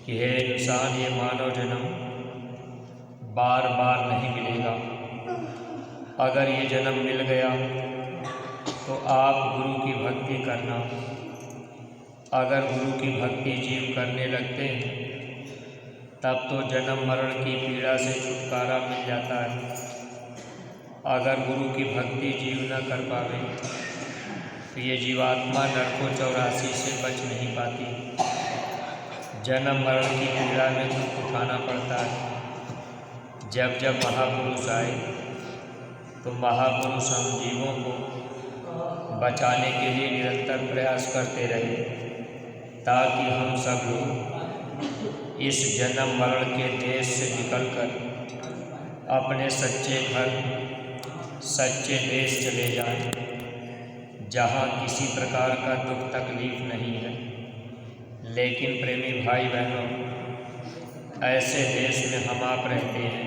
कि हे इंसान, ये मानव जन्म बार बार नहीं मिलेगा। अगर ये जन्म मिल गया तो आप गुरु की भक्ति करना। अगर गुरु की भक्ति जीव करने लगते हैं तब तो जन्म मरण की पीड़ा से छुटकारा मिल जाता है। अगर गुरु की भक्ति जीव न कर पावे तो ये जीवात्मा नरकों 84 से बच नहीं पाती। जन्म मरण की पीड़ा में दुख उठाना पड़ता है। जब जब महापुरुष आए तो महापुरुष हम जीवों को बचाने के लिए निरंतर प्रयास करते रहे, ताकि हम सब लोग इस जन्म मरण के देश से निकलकर अपने सच्चे घर, सच्चे देश चले जाएं, जहाँ किसी प्रकार का दुख तकलीफ नहीं है। लेकिन प्रेमी भाई बहनों, ऐसे देश में हम आप रहते हैं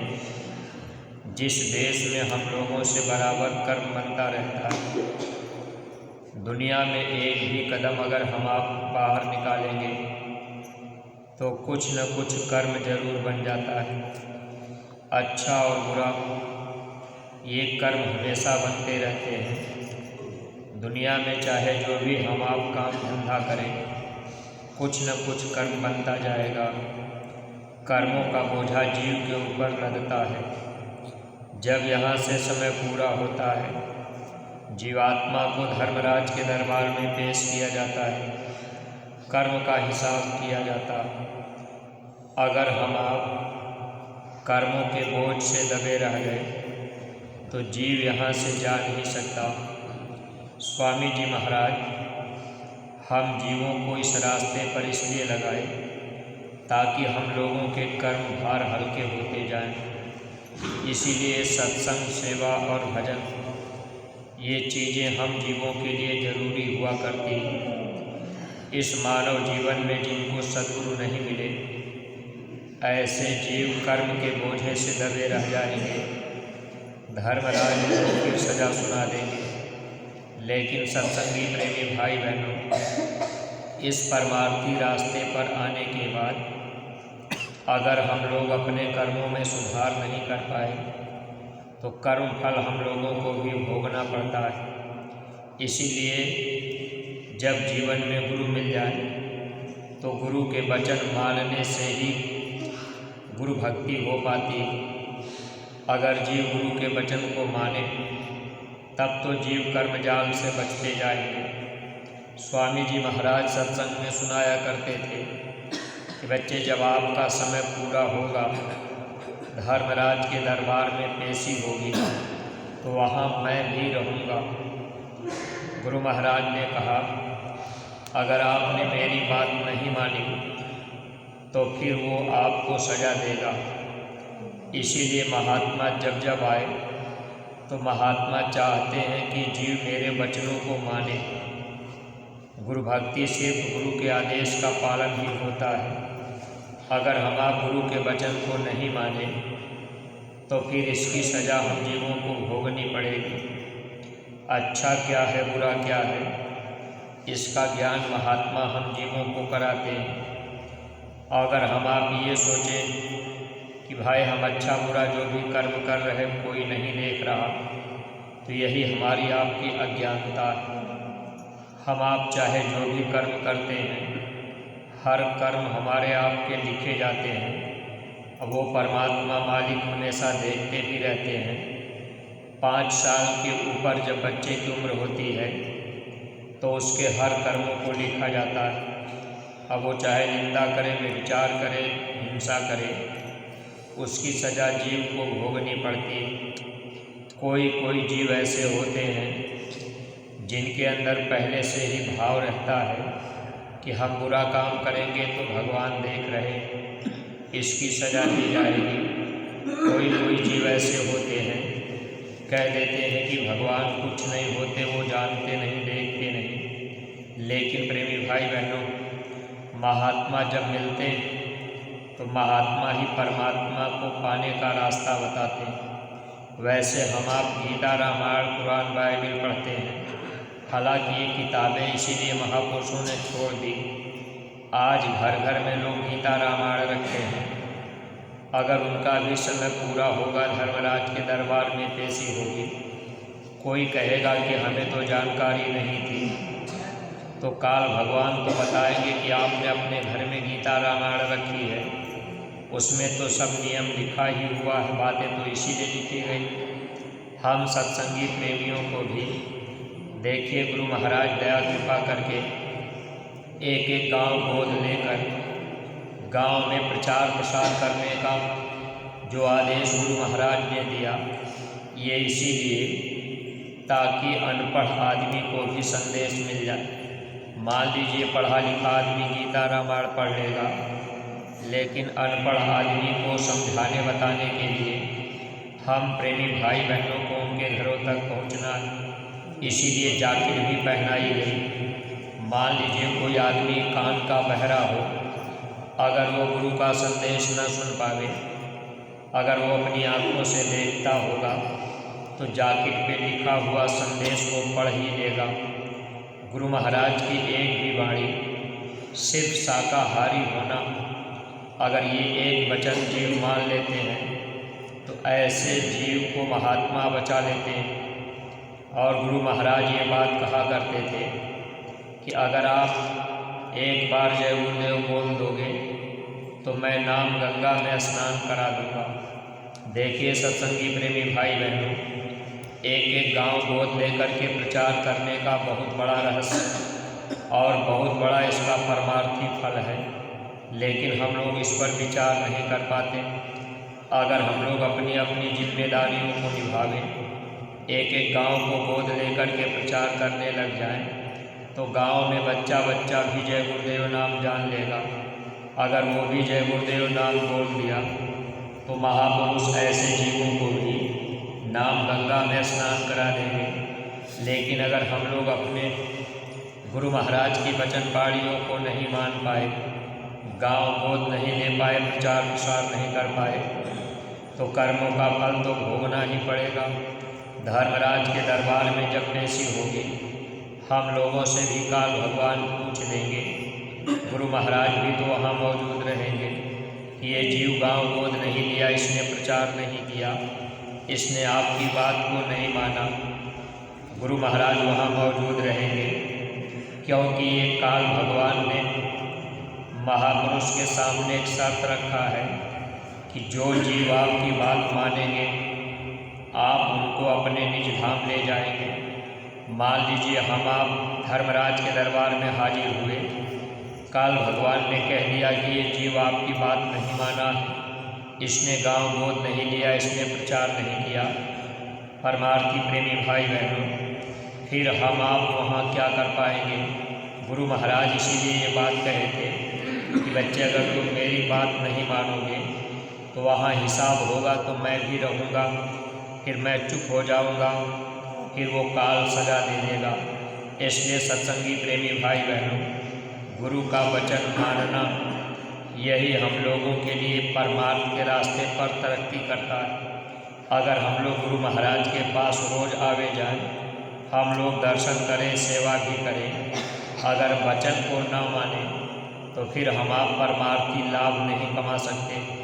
जिस देश में हम लोगों से बराबर कर्म बनता रहता है। दुनिया में एक भी कदम अगर हम आप बाहर निकालेंगे तो कुछ न कुछ कर्म जरूर बन जाता है। अच्छा और बुरा ये कर्म हमेशा बनते रहते हैं। दुनिया में चाहे जो भी हम आप काम धंधा करें, कुछ न कुछ कर्म बनता जाएगा। कर्मों का बोझा जीव के ऊपर लदता है। जब यहाँ से समय पूरा होता है, जीवात्मा को धर्मराज के दरबार में पेश किया जाता है, कर्म का हिसाब किया जाता है। अगर हम आप कर्मों के बोझ से दबे रह गए तो जीव यहाँ से जा नहीं सकता। स्वामी जी महाराज हम जीवों को इस रास्ते पर इसलिए लगाए ताकि हम लोगों के कर्म भार हल्के होते जाएं। इसीलिए सत्संग, सेवा और भजन ये चीज़ें हम जीवों के लिए जरूरी हुआ करती हैं। इस मानव जीवन में जिनको सद्गुरु नहीं मिले, ऐसे जीव कर्म के बोझे से दबे रह जाएंगे। धर्मराज को फिर सजा सुना देंगे। लेकिन सत्संगी प्रेमी भाई बहनों, इस परमार्थी रास्ते पर आने के बाद अगर हम लोग अपने कर्मों में सुधार नहीं कर पाए तो कर्म फल हम लोगों को भी भोगना पड़ता है। इसीलिए जब जीवन में गुरु मिल जाए तो गुरु के वचन मानने से ही गुरु भक्ति हो पाती। अगर जीव गुरु के वचन को माने तब तो जीव कर्मजाल से बचते जाएंगे। स्वामी जी महाराज सत्संग में सुनाया करते थे कि बच्चे, जब आपका समय पूरा होगा, धर्मराज के दरबार में पेशी होगी, तो वहाँ मैं भी रहूँगा। गुरु महाराज ने कहा, अगर आपने मेरी बात नहीं मानी तो फिर वो आपको सजा देगा। इसीलिए महात्मा जब जब आए तो महात्मा चाहते हैं कि जीव मेरे वचनों को माने। गुरु भक्ति सिर्फ गुरु के आदेश का पालन ही होता है। अगर हम आप गुरु के वचन को नहीं माने तो फिर इसकी सज़ा हम जीवों को भोगनी पड़ेगी। अच्छा क्या है, बुरा क्या है, इसका ज्ञान महात्मा हम जीवों को कराते हैं। अगर हम आप ये सोचें कि भाई हम अच्छा बुरा जो भी कर्म कर रहे कोई नहीं देख रहा, तो यही हमारी आपकी अज्ञानता है। हम आप चाहे जो भी कर्म करते हैं, हर कर्म हमारे आपके लिखे जाते हैं। अब वो परमात्मा मालिक हमेशा देखते भी रहते हैं। 5 साल के ऊपर जब बच्चे की उम्र होती है तो उसके हर कर्मों को लिखा जाता है। अब वो चाहे निंदा करे, व्यभिचार करे, हिंसा करे, उसकी सज़ा जीव को भोगनी पड़ती है। कोई जीव ऐसे होते हैं जिनके अंदर पहले से ही भाव रहता है कि हम बुरा काम करेंगे तो भगवान देख रहे, इसकी सज़ा दी जाएगी। कोई जीव ऐसे होते हैं, कह देते हैं कि भगवान कुछ नहीं होते, वो जानते नहीं, देखते नहीं। लेकिन प्रेमी भाई बहनों, महात्मा जब मिलते हैं तो महात्मा ही परमात्मा को पाने का रास्ता बताते हैं। वैसे हम आप गीता, रामायण, कुरान, बाइबिल पढ़ते हैं। हालांकि ये किताबें इसीलिए महापुरुषों ने छोड़ दी आज घर घर में लोग गीता रामायण रखते हैं। अगर उनका भी समय पूरा होगा, धर्मराज के दरबार में पेशी होगी, कोई कहेगा कि हमें तो जानकारी नहीं थी, तो काल भगवान तो बताएंगे कि आपने अपने घर में गीता रामायण रखी है, उसमें तो सब नियम लिखा ही हुआ है, बातें तो इसीलिए लिखी गई। हम सत्संगी प्रेमियों को भी देखिए, गुरु महाराज दया कृपा करके एक एक गांव गोद लेकर गांव में प्रचार प्रसार करने का जो आदेश गुरु महाराज ने दिया, ये इसीलिए ताकि अनपढ़ आदमी को भी संदेश मिल जाए। मान लीजिए पढ़ा लिखा आदमी गीता रामायण पढ़ लेगा, लेकिन अनपढ़ आदमी को समझाने बताने के लिए हम प्रेमी भाई बहनों को उनके घरों तक पहुंचना है, इसीलिए जाकिर भी पहनाई गई। मान लीजिए कोई आदमी कान का बहरा हो, अगर वो गुरु का संदेश न सुन पावे, अगर वो अपनी आंखों से देखता होगा, तो जाकिर पे लिखा हुआ संदेश को पढ़ ही लेगा। गुरु महाराज की एक भी वाणी सिर्फ शाकाहारी होना, अगर ये एक वचन जीव मान लेते हैं तो ऐसे जीव को महात्मा बचा लेते हैं। और गुरु महाराज ये बात कहा करते थे कि अगर आप एक बार जय गुरुदेव बोल दोगे तो मैं नाम गंगा में स्नान करा दूँगा। देखिए सत्संगी प्रेमी भाई बहनों, एक एक गांव गोद लेकर के प्रचार करने का बहुत बड़ा रहस्य और बहुत बड़ा इसका परमार्थी फल है, लेकिन हम लोग इस पर विचार नहीं कर पाते। अगर हम लोग अपनी अपनी जिम्मेदारियों को निभावें, एक एक गांव को गोद लेकर के प्रचार करने लग जाएं, तो गांव में बच्चा बच्चा भी जय गुरुदेव नाम जान लेगा। अगर वो भी जय गुरुदेव नाम बोल दिया तो महापुरुष ऐसे जीवों को भी नाम गंगा में स्नान करा देंगे। लेकिन अगर हम लोग अपने गुरु महाराज की वचन पाड़ियों को नहीं मान पाए, गांव गोद नहीं ले पाए, प्रचार प्रसार नहीं कर पाए, तो कर्मों का फल तो भोगना ही पड़ेगा। धर्मराज के दरबार में जब पेशी होगी, हम लोगों से भी काल भगवान पूछ लेंगे, गुरु महाराज भी तो वहाँ मौजूद रहेंगे कि ये जीव गांव गोद नहीं लिया, इसने प्रचार नहीं किया, इसने आपकी बात को नहीं माना। गुरु महाराज वहाँ मौजूद रहेंगे, क्योंकि ये काल भगवान ने महापुरुष के सामने एक शर्त रखा है कि जो जीव आपकी बात मानेंगे आप उनको अपने निज धाम ले जाएंगे। मान लीजिए हम आप धर्मराज के दरबार में हाजिर हुए, काल भगवान ने कह दिया कि ये जीव आपकी बात नहीं माना, इसने गांव गोद नहीं लिया, इसने प्रचार नहीं किया। परमार्थी प्रेमी भाई बहनों, फिर हम आप वहाँ क्या कर पाएंगे। गुरु महाराज इसीलिए ये बात कहे थे कि बच्चे अगर तुम मेरी बात नहीं मानोगे तो वहाँ हिसाब होगा, तो मैं भी रहूँगा, फिर मैं चुप हो जाऊँगा, फिर वो काल सजा दे देगा। इसलिए सत्संगी प्रेमी भाई बहनों, गुरु का वचन मानना यही हम लोगों के लिए परमार्थ के रास्ते पर तरक्की करता है। अगर हम लोग गुरु महाराज के पास रोज़ आवे जाएं, हम लोग दर्शन करें, सेवा भी करें, अगर वचन को न माने तो फिर हम आप परमार्थी लाभ नहीं कमा सकते।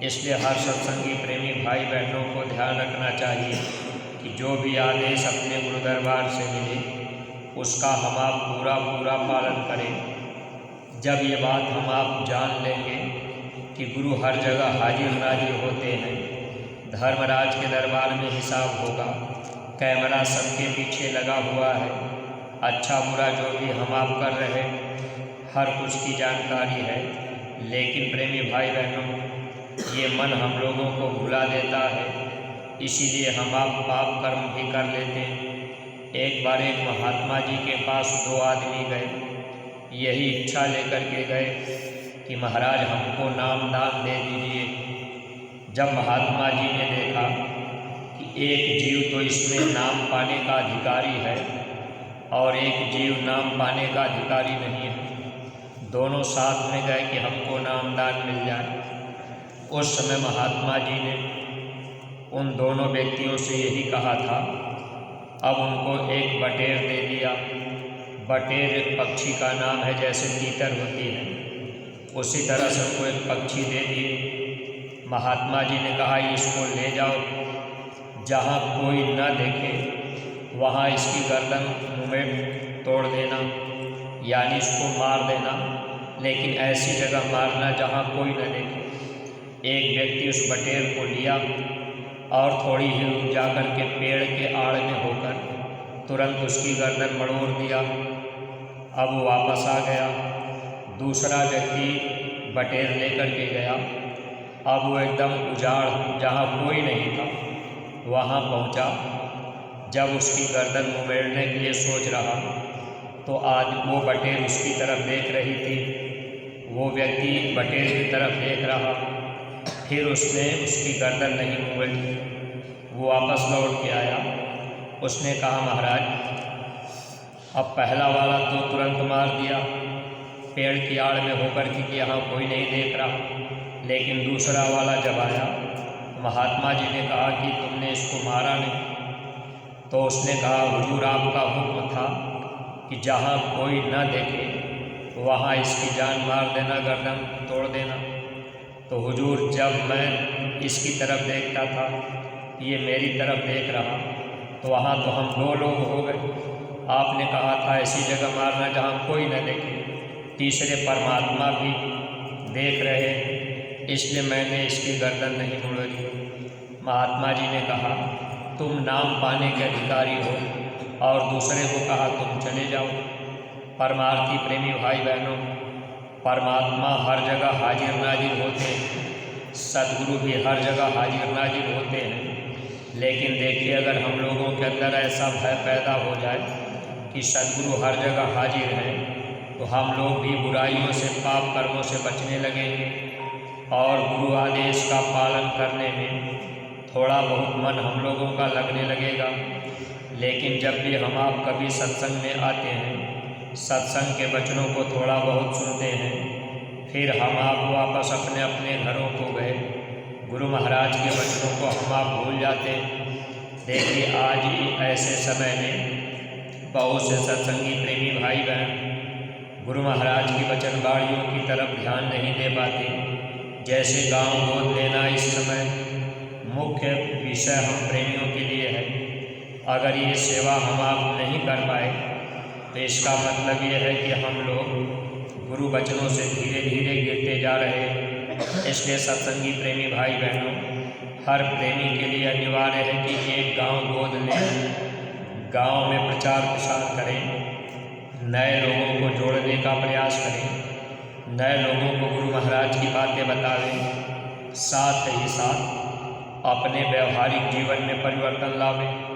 इसलिए हर सत्संगी प्रेमी भाई बहनों को ध्यान रखना चाहिए कि जो भी आदेश अपने गुरु दरबार से मिले उसका हम आप पूरा पूरा पालन करें। जब ये बात हम आप जान लेंगे कि गुरु हर जगह हाजिर नाजिर होते हैं, धर्मराज के दरबार में हिसाब होगा, कैमरा सबके पीछे लगा हुआ है, अच्छा बुरा जो भी हम आप कर रहे हर कुछ की जानकारी है। लेकिन प्रेमी भाई बहनों, ये मन हम लोगों को भुला देता है, इसीलिए हम आप पाप कर्म भी कर लेते हैं। एक बार एक महात्मा जी के पास दो आदमी गए, यही इच्छा लेकर के गए कि महाराज हमको नाम दान दे दीजिए। जब महात्मा जी ने देखा कि एक जीव तो इसमें नाम पाने का अधिकारी है और एक जीव नाम पाने का अधिकारी नहीं है, दोनों साथ में गए कि हमको नाम दान मिल जाए। उस समय महात्मा जी ने उन दोनों व्यक्तियों से यही कहा था। अब उनको एक बटेर दे दिया। बटेर एक पक्षी का नाम है, जैसे तीतर होती है। उसी तरह से उनको एक पक्षी दे दिए। महात्मा जी ने कहा इसको ले जाओ, जहाँ कोई न देखे वहाँ इसकी गर्दन मुँह में तोड़ देना, यानी इसको मार देना, लेकिन ऐसी जगह मारना जहाँ कोई न देखे। एक व्यक्ति उस बटेर को लिया और थोड़ी ही दूर जाकर के पेड़ के आड़ में होकर तुरंत उसकी गर्दन मड़ोड़ दिया। अब वो वापस आ गया। दूसरा व्यक्ति बटेर लेकर के गया। अब वो एकदम उजाड़ जहाँ कोई नहीं था वहाँ पहुँचा। जब उसकी गर्दन मुड़ेड़ने के लिए सोच रहा तो आज वो बटेर उसकी तरफ देख रही थी। वो व्यक्ति बटेर की तरफ देख रहा, फिर उसने उसकी गर्दन नहीं मुड़ी। वो वापस लौट के आया। उसने कहा महाराज, अब पहला वाला तो तुरंत मार दिया पेड़ की आड़ में होकर के यहाँ कोई नहीं देख रहा, लेकिन दूसरा वाला जब आया महात्मा जी ने कहा कि तुमने इसको मारा नहीं। तो उसने कहा हुजूर आपका हुक्म था कि जहाँ कोई न देखे वहाँ इसकी जान मार देना, गर्दन तोड़ देना। तो हुजूर जब मैं इसकी तरफ देखता था, ये मेरी तरफ देख रहा, तो वहाँ तो हम दो लोग हो गए। आपने कहा था ऐसी जगह मारना जहाँ कोई न देखे, तीसरे परमात्मा भी देख रहे, इसलिए मैंने इसकी गर्दन नहीं मोड़ी। महात्मा जी ने कहा तुम नाम पाने के अधिकारी हो, और दूसरे को कहा तुम चले जाओ। परमार्थी प्रेमी भाई बहनों, परमात्मा हर जगह हाजिर नाजिर होते हैं, सद्गुरु भी हर जगह हाजिर नाजिर होते हैं। लेकिन देखिए, अगर हम लोगों के अंदर ऐसा भय पैदा हो जाए कि सद्गुरु हर जगह हाजिर हैं, तो हम लोग भी बुराइयों से, पाप कर्मों से बचने लगेंगे और गुरु आदेश का पालन करने में थोड़ा बहुत मन हम लोगों का लगने लगेगा। लेकिन जब भी हम आप कभी सत्संग में आते हैं, सत्संग के वचनों को थोड़ा बहुत सुनते हैं, फिर हम आप वापस अपने अपने घरों को गए, गुरु महाराज के वचनों को हम आप भूल जाते हैं। देखिए, आज ही ऐसे समय में बहुत से सत्संगी प्रेमी भाई बहन गुरु महाराज की वचनबाणियों की तरफ ध्यान नहीं दे पाते। जैसे गांव गोद लेना इस समय मुख्य विषय हम प्रेमियों के लिए है। अगर ये सेवा हम आप नहीं कर पाए तो इसका मतलब ये है कि हम लोग गुरु वचनों से धीरे धीरे गिरते जा रहे हैं। इसलिए सत्संगी प्रेमी भाई बहनों, हर प्रेमी के लिए अनिवार्य है कि एक गांव गोद लें, गांव में प्रचार प्रसार करें, नए लोगों को जोड़ने का प्रयास करें, नए लोगों को गुरु महाराज की बातें बतावें, साथ ही साथ अपने व्यवहारिक जीवन में परिवर्तन लावें।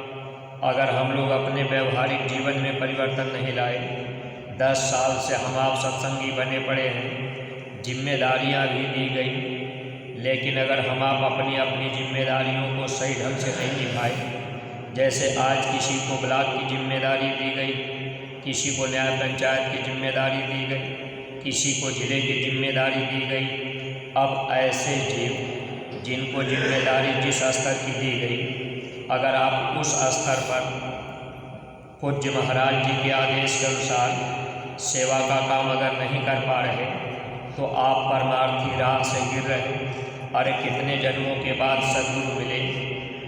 अगर हम लोग अपने व्यवहारिक जीवन में परिवर्तन नहीं लाए, 10 साल से हम आप सत्संगी बने पड़े हैं, जिम्मेदारियां भी दी गई, लेकिन अगर हम आप अपनी अपनी जिम्मेदारियों को सही ढंग से नहीं निभाए, जैसे आज किसी को ब्लॉक की जिम्मेदारी दी गई, किसी को न्याय पंचायत की जिम्मेदारी दी गई, किसी को जिले की जिम्मेदारी दी गई। अब ऐसे जीव जिनको जिम्मेदारी जिस स्तर की दी गई, अगर आप उस स्तर पर पूज्य महाराज जी के आदेश के अनुसार सेवा का काम अगर नहीं कर पा रहे, तो आप परमार्थी राह से गिर रहे। अरे कितने जन्मों के बाद सद्गुरु मिले,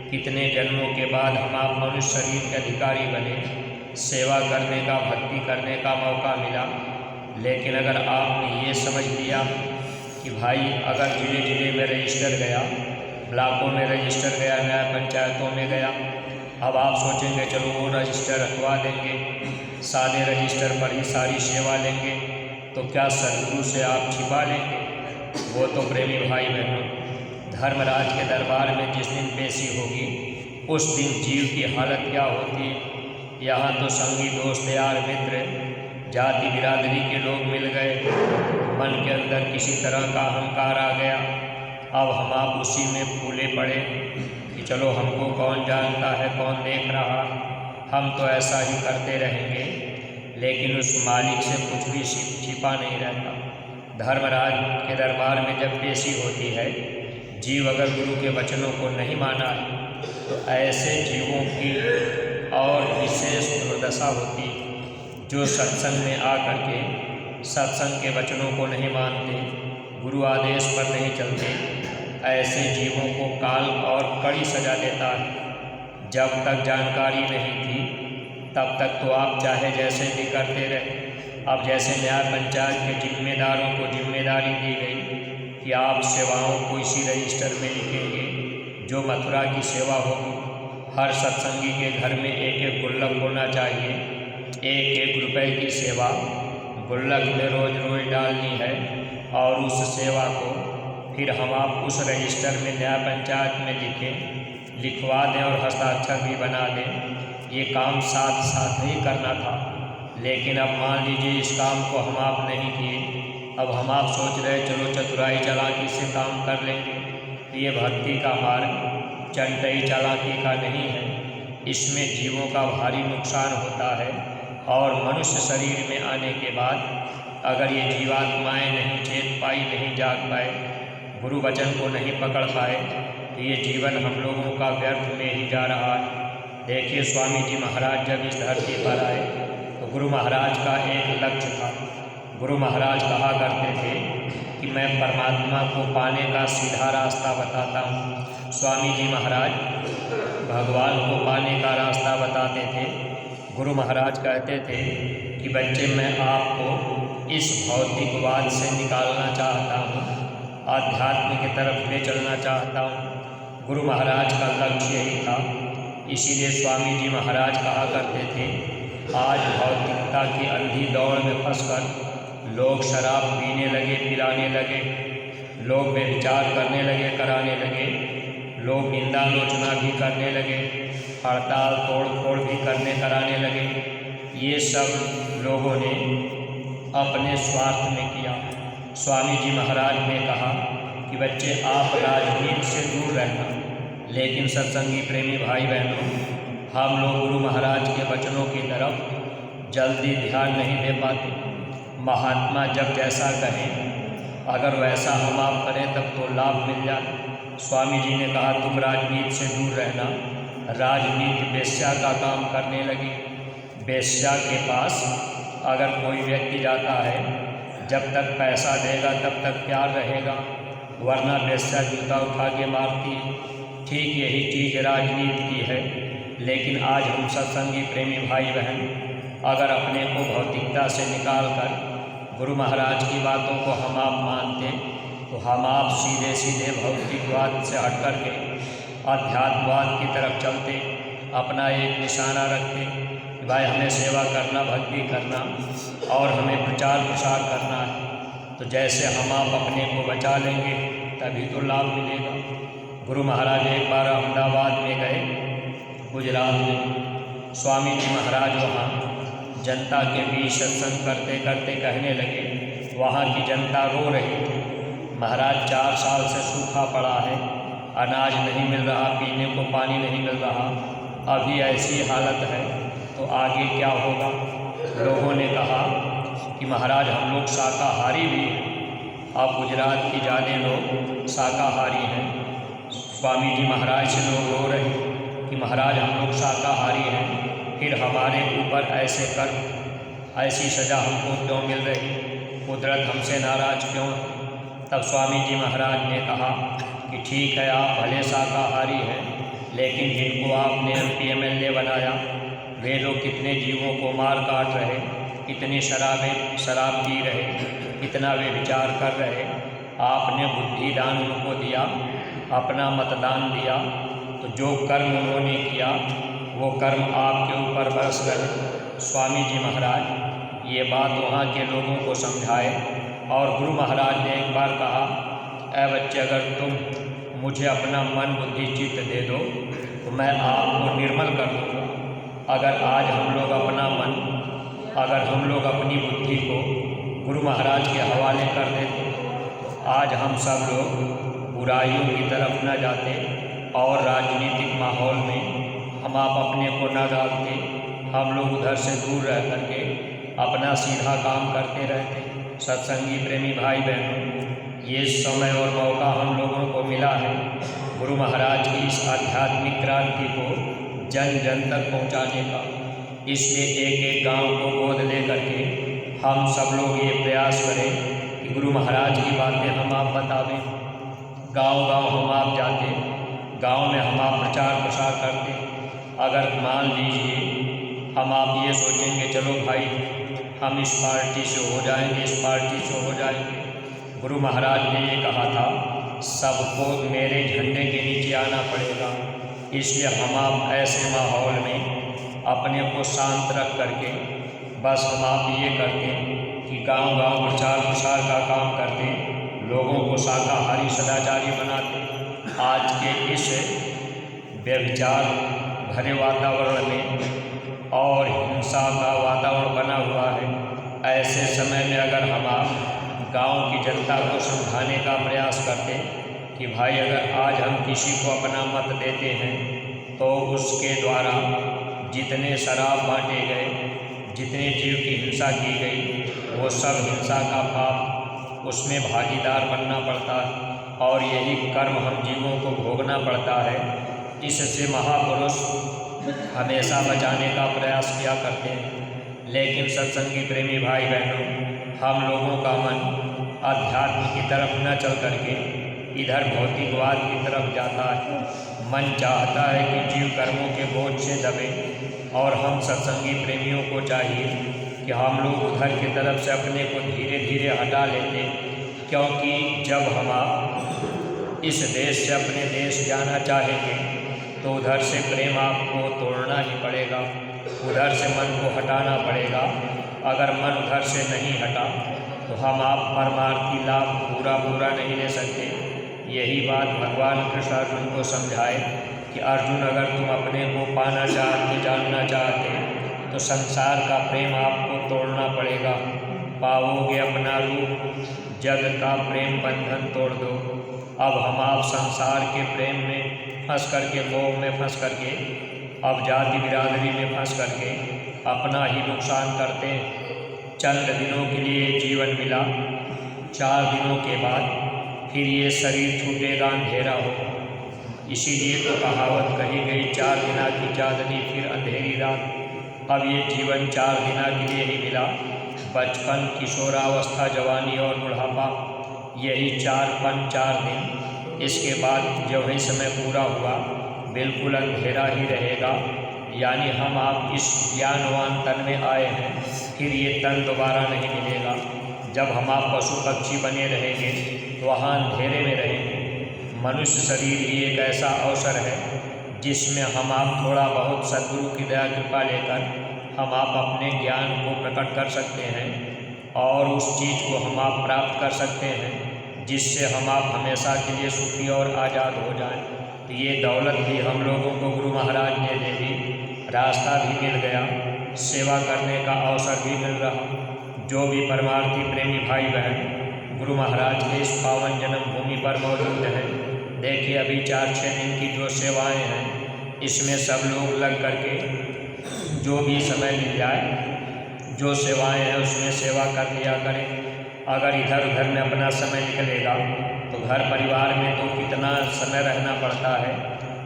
कितने जन्मों के बाद हम आप मनुष्य शरीर के अधिकारी बने, सेवा करने का, भक्ति करने का मौका मिला। लेकिन अगर आपने ये समझ लिया कि भाई अगर जिले जिले में रजिस्टर गया, ब्लॉकों में रजिस्टर गया, न्याय पंचायतों में गया, अब आप सोचेंगे चलो वो रजिस्टर रखवा देंगे, सादे रजिस्टर पर ही सारी सेवा लेंगे, तो क्या सद्गुरु से आप छिपा लेंगे? वो तो प्रेमी भाई बहनों, धर्मराज के दरबार में जिस दिन पेशी होगी, उस दिन जीव की हालत क्या होती है। यहाँ तो संगी दोस्त यार मित्र जाति बिरादरी के लोग मिल गए, मन के अंदर किसी तरह का अहंकार आ गया। अब हम आप उसी में फूले पड़े कि चलो हमको कौन जानता है, कौन देख रहा, हम तो ऐसा ही करते रहेंगे। लेकिन उस मालिक से कुछ भी छिपा नहीं रहता। धर्मराज के दरबार में जब पेशी होती है, जीव अगर गुरु के वचनों को नहीं माना है, तो ऐसे जीवों की और विशेष दुर्दशा होती है जो सत्संग में आकर के सत्संग के वचनों को नहीं मानते, गुरु आदेश पर नहीं चलते, ऐसे जीवों को काल और कड़ी सजा देता है। जब तक जानकारी नहीं थी तब तक तो आप चाहे जैसे भी करते रहे। अब जैसे न्याय पंचायत के जिम्मेदारों को जिम्मेदारी दी गई कि आप सेवाओं को इसी रजिस्टर में लिखेंगे जो मथुरा की सेवा होगी। हर सत्संगी के घर में एक एक गुल्लक होना चाहिए। 1-1 रुपये की सेवा गुल्लक में रोज़ रोज़ डालनी है और उस सेवा को फिर हम आप उस रजिस्टर में न्याय पंचायत में लिखवा दें और हस्ताक्षर भी बना दें। ये काम साथ साथ ही करना था, लेकिन अब मान लीजिए इस काम को हम आप नहीं किए। अब हम आप सोच रहे चलो चतुराई चालाकी से काम कर लेंगे। ये भक्ति का मार्ग चंटई चालाकी का नहीं है। इसमें जीवों का भारी नुकसान होता है और मनुष्य शरीर में आने के बाद अगर ये जीवात्माएं नहीं चेत पाई, नहीं जाग पाए, गुरु वचन को नहीं पकड़ पाए तो ये जीवन हम लोगों का व्यर्थ में ही जा रहा है। देखिए स्वामी जी महाराज जब इस धरती पर आए तो गुरु महाराज का एक लक्ष्य था। गुरु महाराज कहा करते थे कि मैं परमात्मा को पाने का सीधा रास्ता बताता हूँ। स्वामी जी महाराज भगवान को पाने का रास्ता बताते थे। गुरु महाराज कहते थे कि बच्चे मैं आपको इस भौतिकवाद से निकालना चाहता हूँ, आध्यात्म की तरफ ले चलना चाहता हूँ। गुरु महाराज का लक्ष्य यही था। इसीलिए स्वामी जी महाराज कहा करते थे आज भौतिकता की अंधी दौड़ में फंसकर लोग शराब पीने लगे, पिलाने लगे, लोग व्यभिचार करने लगे, कराने लगे, लोग निंदालोचना भी करने लगे, हड़ताल तोड़ फोड़ भी कराने लगे। ये सब लोगों ने अपने स्वार्थ में किया। स्वामी जी महाराज ने कहा कि बच्चे आप राजनीति से दूर रहना, लेकिन सत्संगी प्रेमी भाई बहनों, हम लोग गुरु महाराज के वचनों की तरफ जल्दी ध्यान नहीं दे पाते। महात्मा जब जैसा कहें अगर वैसा हम आप करें तब तो लाभ मिल जाए। स्वामी जी ने कहा तुम राजनीति से दूर रहना। राजनीति वेश्या का काम करने लगी। वेश्या के पास अगर कोई व्यक्ति जाता है, जब तक पैसा देगा तब तक प्यार रहेगा, वरना वेश्या जूता उठा के मारती है। ठीक यही चीज़ राजनीति की है। लेकिन आज हम सत्संगी प्रेमी भाई बहन अगर अपने को भौतिकता से निकाल कर गुरु महाराज की बातों को हम आप मानते तो हम आप सीधे सीधे भौतिकवाद से हट कर के अध्यात्मवाद की तरफ चलते, अपना एक निशाना रखते कि भाई हमें सेवा करना, भक्ति करना और हमें प्रचार प्रसार करना है। तो जैसे हम आप अपने को बचा लेंगे तभी तो लाभ मिलेगा। गुरु महाराज एक बार अहमदाबाद में गए, गुजरात में। स्वामी जी महाराज वहाँ जनता के बीच सत्संग करते करते कहने लगे, वहाँ की जनता रो रही थी, महाराज 4 साल से सूखा पड़ा है, अनाज नहीं मिल रहा, पीने को पानी नहीं मिल रहा, अभी ऐसी हालत है तो आगे क्या होगा। लोगों ने कहा कि महाराज हम लोग शाकाहारी भी हैं। अब गुजरात की ज़्यादा लोग शाकाहारी हैं। स्वामी जी महाराज से लोग रो रहे कि महाराज हम लोग शाकाहारी हैं, फिर हमारे ऊपर ऐसे कर, ऐसी सज़ा हमको क्यों मिल रही, कुदरत हमसे नाराज़ क्यों। तब स्वामी जी महाराज ने कहा कि ठीक है आप भले शाकाहारी हैं, लेकिन जिनको आपने MP MLA बनाया वे लोग कितने जीवों को मार काट रहे, कितनी शराब पी रहे, कितना वे विचार कर रहे। आपने बुद्धि दान उनको दिया, अपना मतदान दिया, तो जो कर्म उन्होंने किया वो कर्म आपके ऊपर बरस रहे। स्वामी जी महाराज ये बात वहाँ के लोगों को समझाए और गुरु महाराज ने एक बार कहा, ऐ बच्चे अगर तुम मुझे अपना मन बुद्धि चित्त दे दो तो मैं आपको निर्मल कर दूँगा। अगर आज हम लोग अपना मन, अगर हम लोग अपनी बुद्धि को गुरु महाराज के हवाले कर देते तो आज हम सब लोग बुराइयों की तरफ न जाते और राजनीतिक माहौल में हम आप अपने को न डालते। हम लोग उधर से दूर रह करके अपना सीधा काम करते रहते। सत्संगी प्रेमी भाई बहनों, ये समय और मौका हम लोगों को मिला है गुरु महाराज की इस आध्यात्मिक क्रांति को जन जन तक पहुँचाने का। इसलिए एक एक गांव को गोद ले करके हम सब लोग ये प्रयास करें कि गुरु महाराज की बातें हम आप बतावें, गांव-गांव हम आप जाते, गांव में हम आप प्रचार प्रसार करते। अगर मान लीजिए हम आप ये सोचेंगे चलो भाई हम इस पार्टी से हो जाएंगे, इस पार्टी से हो जाएंगे। गुरु महाराज ने ये कहा था सबको मेरे झंडे के नीचे आना पड़ेगा। इसलिए हम आप ऐसे माहौल में अपने को शांत रख करके बस हम आप ये करते कि गांव-गांव प्रचार प्रसार का काम करते, लोगों को शाकाहारी सदाचारी बनाते। आज के इस व्यभिचार भरे वातावरण में और हिंसा का वातावरण बना हुआ है, ऐसे समय में अगर हम आप गांव की जनता को समझाने का प्रयास करते कि भाई अगर आज हम किसी को अपना मत देते हैं तो उसके द्वारा जितने शराब बांटे गए, जितने जीव की हिंसा की गई, वो सब हिंसा का पाप उसमें भागीदार बनना पड़ता है और यही कर्म हम जीवों को भोगना पड़ता है। इससे महापुरुष हमेशा बचाने का प्रयास किया करते हैं। लेकिन सत्संगी प्रेमी भाई बहनों, हम लोगों का मन अध्यात्म की तरफ न चल करके इधर भौतिकवाद की तरफ जाता है। मन चाहता है कि जीव कर्मों के बोझ से दबे और हम सत्संगी प्रेमियों को चाहिए कि हम लोग उधर की तरफ से अपने को धीरे धीरे हटा लेते, क्योंकि जब हम इस देश से अपने देश जाना चाहेंगे तो उधर से प्रेम आपको तोड़ना ही पड़ेगा, उधर से मन को हटाना पड़ेगा। अगर मन उधर से नहीं हटा तो हम आप परमार्थी लाभ पूरा नहीं ले सकते। यही बात भगवान कृष्ण अर्जुन को समझाए कि अर्जुन अगर तुम अपने को पाना चाहते, जानना चाहते तो संसार का प्रेम आपको तोड़ना पड़ेगा। पाओगे अपना रूप, जग का प्रेम बंधन तोड़ दो। अब हम आप संसार के प्रेम में फंस करके, मोह में फंस करके, अब जाति बिरादरी में फंस करके अपना ही नुकसान करते हैं। चंद दिनों के लिए जीवन मिला, 4 दिनों के बाद फिर ये शरीर छूटेगा, अंधेरा हो। इसीलिए तो कहावत कही गई, 4 दिना की चांदनी फिर अंधेरी रात। अब ये जीवन 4 दिना के लिए ही मिला। बचपन, किशोरावस्था, जवानी और बुढ़ापा, यही 4 दिन। इसके बाद जो ही समय पूरा हुआ बिल्कुल अंधेरा ही रहेगा। यानी हम आप इस ज्ञानवान तन में आए हैं, फिर ये तन दोबारा नहीं मिलेगा। जब हम आप पशु पक्षी बने रहेंगे तो वहाँ अंधेरे में रहेंगे। मनुष्य शरीर ही एक ऐसा अवसर है जिसमें हम आप थोड़ा बहुत सद्गुरु की दया कृपा लेकर हम आप अपने ज्ञान को प्रकट कर सकते हैं और उस चीज़ को हम आप प्राप्त कर सकते हैं जिससे हम आप हमेशा के लिए सुखी और आज़ाद हो जाएं। तो ये दौलत भी हम लोगों को गुरु महाराज ने दे दी, रास्ता भी मिल गया, सेवा करने का अवसर भी मिल रहा। जो भी परमार्थी प्रेमी भाई बहन गुरु महाराज के इस पावन जन्मभूमि पर मौजूद हैं, देखिए अभी 4-6 दिन की जो सेवाएं हैं इसमें सब लोग लग करके जो भी समय मिल जाए, जो सेवाएं हैं उसमें सेवा कर लिया करें। अगर इधर उधर में अपना समय निकलेगा तो घर परिवार में तो कितना समय रहना पड़ता है।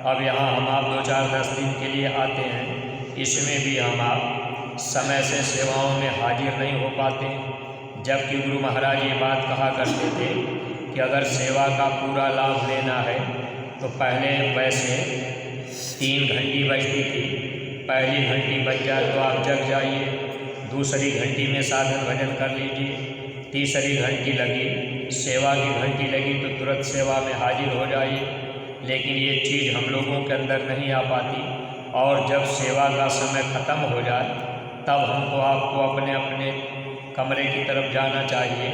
अब यहाँ हम आप 2-4-10 दिन के लिए आते हैं, इसमें भी हम आप समय से सेवाओं में हाजिर नहीं हो पाते। जबकि गुरु महाराज ये बात कहा करते थे कि अगर सेवा का पूरा लाभ लेना है तो पहले वैसे 3 घंटी बजती थी, पहली घंटी बज जाए तो आप जग जाइए, दूसरी घंटी में साधन भजन कर लीजिए, तीसरी घंटी लगी, सेवा की घंटी लगी तो तुरंत सेवा में हाजिर हो जाइए। लेकिन ये चीज़ हम लोगों के अंदर नहीं आ पाती और जब सेवा का समय ख़त्म हो जाए तब हमको आपको अपने अपने कमरे की तरफ जाना चाहिए।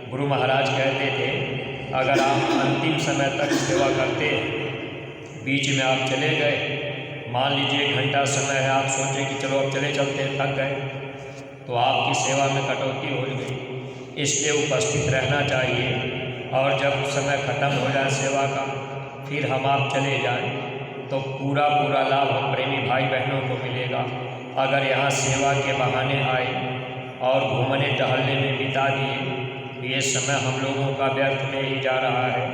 गुरु महाराज कहते थे अगर आप अंतिम समय तक सेवा करते, बीच में आप चले गए, मान लीजिए 1 घंटा समय है, आप सोचें कि चलो अब चले चलते हैं, थक गए, तो आपकी सेवा में कटौती हो गई। इसलिए उपस्थित रहना चाहिए और जब समय ख़त्म हो जाए सेवा का फिर हम आप चले जाएं तो पूरा लाभ हम प्रेमी भाई बहनों को मिलेगा। अगर यहाँ सेवा के बहाने आए और घूमने टहलने में बिता दिए तो ये समय हम लोगों का व्यर्थ में ही जा रहा है।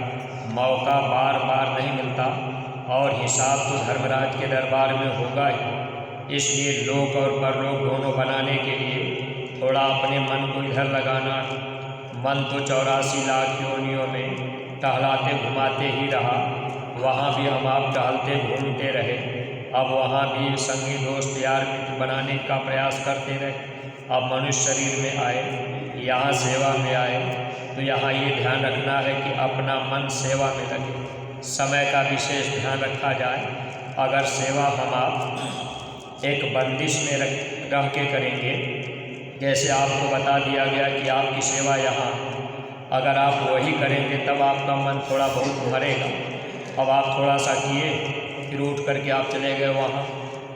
मौका बार बार नहीं मिलता और हिसाब तो धर्मराज के दरबार में होगा ही। इसलिए लोक और परलोक दोनों बनाने के लिए थोड़ा अपने मन को इधर लगाना। मन तो 84 लाख योनियों में टहलाते घुमाते ही रहा, वहाँ भी हम आप टहलते घूमते रहे। अब वहाँ भी संगी दोस्त यार मित्र बनाने का प्रयास करते रहे। अब मनुष्य शरीर में आए, यहाँ सेवा में आए, तो यहाँ ये ध्यान रखना है कि अपना मन सेवा में लगे। समय का विशेष ध्यान रखा जाए। अगर सेवा हम आप एक बंदिश में रह के करेंगे, जैसे आपको बता दिया गया कि आपकी सेवा यहाँ, अगर आप वही करेंगे तब आपका मन थोड़ा बहुत भरेगा। अब आप थोड़ा सा किए, फिर उठ करके आप चले गए वहाँ।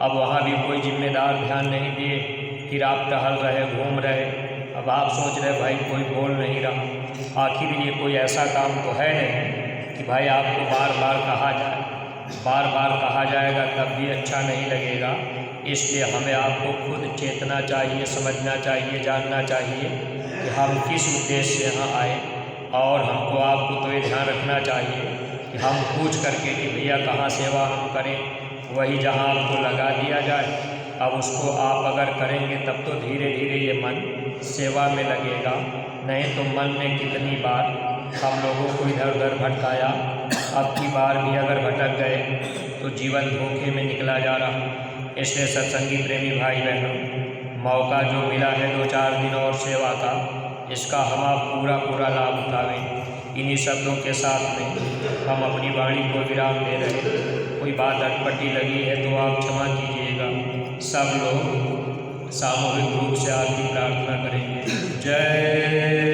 अब वहाँ भी कोई जिम्मेदार ध्यान नहीं दिए, फिर आप टहल रहे, घूम रहे। अब आप सोच रहे भाई कोई बोल नहीं रहा। आखिर ये कोई ऐसा काम तो है नहीं कि भाई आपको बार बार कहा जाए। बार बार कहा जाएगा तब भी अच्छा नहीं लगेगा। इसलिए हमें आपको खुद चेतना चाहिए, समझना चाहिए, जानना चाहिए कि हम किस उद्देश्य से यहाँ आए। और हमको आपको तो ये ध्यान रखना चाहिए कि हम पूछ करके कि भैया कहाँ सेवा हम करें, वही जहाँ आपको लगा दिया जाए। अब उसको आप अगर करेंगे तब तो धीरे धीरे ये मन सेवा में लगेगा। नहीं तो मन ने कितनी बार हम लोगों को इधर उधर भटकाया। अब की बार भी अगर भटक गए तो जीवन धोखे में निकला जा रहा। इसलिए सत्संगी प्रेमी भाई बहनों, मौका जो मिला है 2-4 दिन और सेवा का, इसका हम आप पूरा लाभ उठावें। इन्हीं शब्दों के साथ में हम अपनी वाणी को विराम दे रहे। कोई बात अटपटी लगी है तो आप क्षमा कीजिएगा। सब लोग सामूहिक रूप से आरती प्रार्थना करेंगे। जय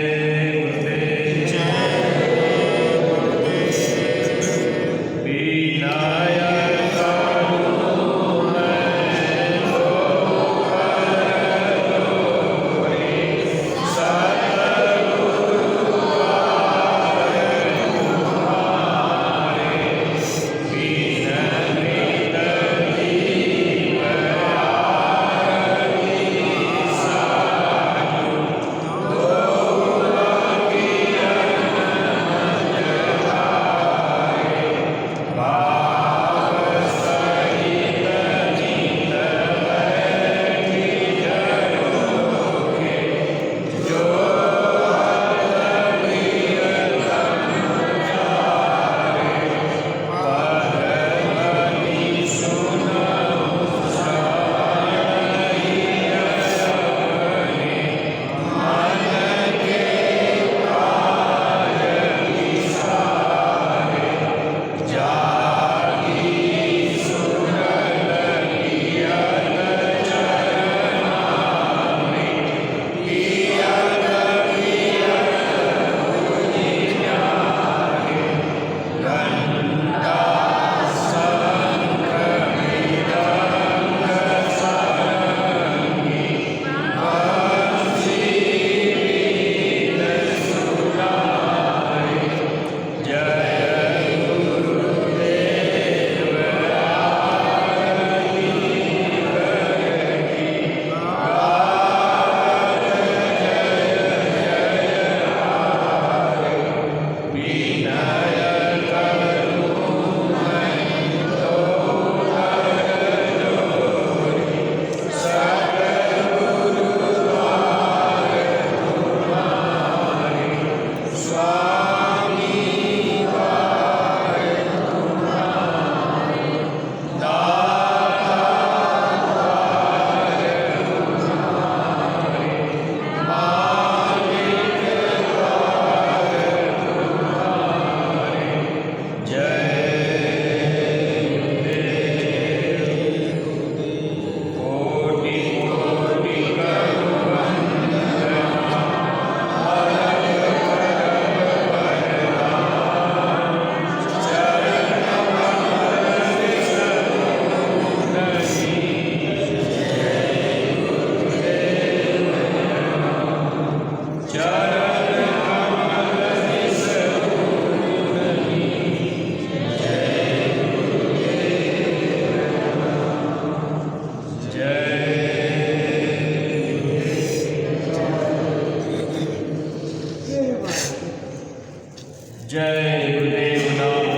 जय गुरुदेव नाम